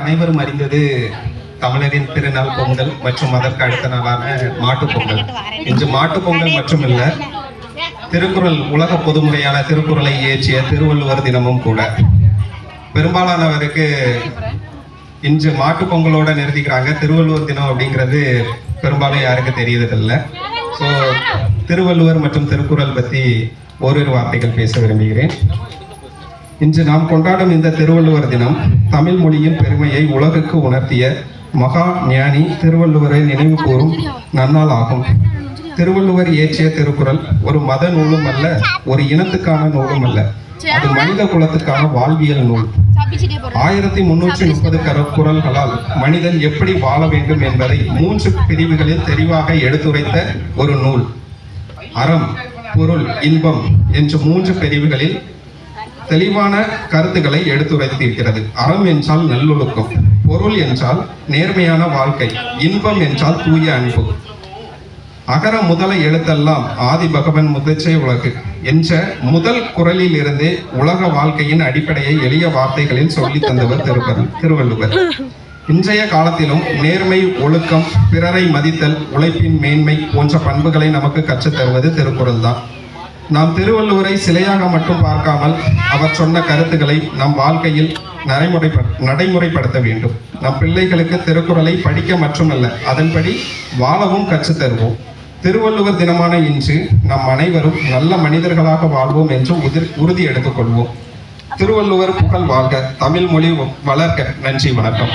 அனைவரும் அறிந்தது தமிழரின் திருநாள் பொங்கல் மற்றும் அதற்கு அடுத்த நாளான மாட்டுப் பொங்கல். இன்று மாட்டுப் பொங்கல் மட்டுமல்ல, திருக்குறள் உலக பொதுமுறையான திருக்குறளை இயற்றிய திருவள்ளுவர் தினமும் கூட. பெரும்பாலானவருக்கு இன்று மாட்டுப் பொங்கலோட நிறுத்திக்கிறாங்க. திருவள்ளுவர் தினம் அப்படிங்கிறது பெரும்பாலும் யாருக்கு தெரியறதில்லை. ஸோ திருவள்ளுவர் மற்றும் திருக்குறள் பற்றி ஓரிரு வார்த்தைகள் பேச விரும்புகிறேன். இன்று நாம் கொண்டாடும் இந்த திருவள்ளுவர் தினம் தமிழ் மொழியின் பெருமையை உலகுக்கு உணர்த்திய மகா ஞானி திருவள்ளுவரை நினைவு கூறும் நன்னாள் ஆகும். திருவள்ளுவர் இயற்றிய திருக்குறள் ஒரு மத நூலும் அல்ல, ஒரு இனத்துக்கான நூலும் அல்ல, அது மனித குலத்துக்கான வாழ்வியல் நூல். 1330 குறள்களால் மனிதன் எப்படி வாழ வேண்டும் என்பதை 3 பிரிவுகளில் தெளிவாக எடுத்துரைத்த ஒரு நூல். அறம், பொருள், இன்பம் என்று 3 பிரிவுகளில் தெளிவான கருத்துக்களை எடுத்துரைத்திருக்கிறது. அறம் என்றால் நல்லொழுக்கம், பொருள் என்றால் நேர்மையான வாழ்க்கை, இன்பம் என்றால் தூய அன்பு. அகர முதல எழுத்தெல்லாம் ஆதி பகவன் முதற்றே உலகு என்ற முதல் குறளில் இருந்து உலக வாழ்க்கையின் அடிப்படையை எளிய வார்த்தைகளில் சொல்லி தந்தவர் திருவள்ளுவர். இன்றைய காலத்திலும் நேர்மை, ஒழுக்கம், பிறரை மதித்தல், உழைப்பின் மேன்மை போன்ற பண்புகளை நமக்கு கற்றுத் தருவது திருக்குறள் தான். நாம் திருவள்ளுவரை சிலையாக மட்டும் பார்க்காமல் அவர் சொன்ன கருத்துக்களை நம் வாழ்க்கையில் நடைமுறைப்படுத்த வேண்டும். நம் பிள்ளைகளுக்கு திருக்குறளை படிக்க மட்டுமல்ல, அதன்படி வாழவும் கற்றுத் தருவோம். திருவள்ளுவர் தினமான இன்று நம் அனைவரும் நல்ல மனிதர்களாக வாழ்வோம் என்று உறுதி எடுத்துக்கொள்வோம். திருவள்ளுவர் புகழ் வாழ்க, தமிழ் மொழி வளர்க. நன்றி, வணக்கம்.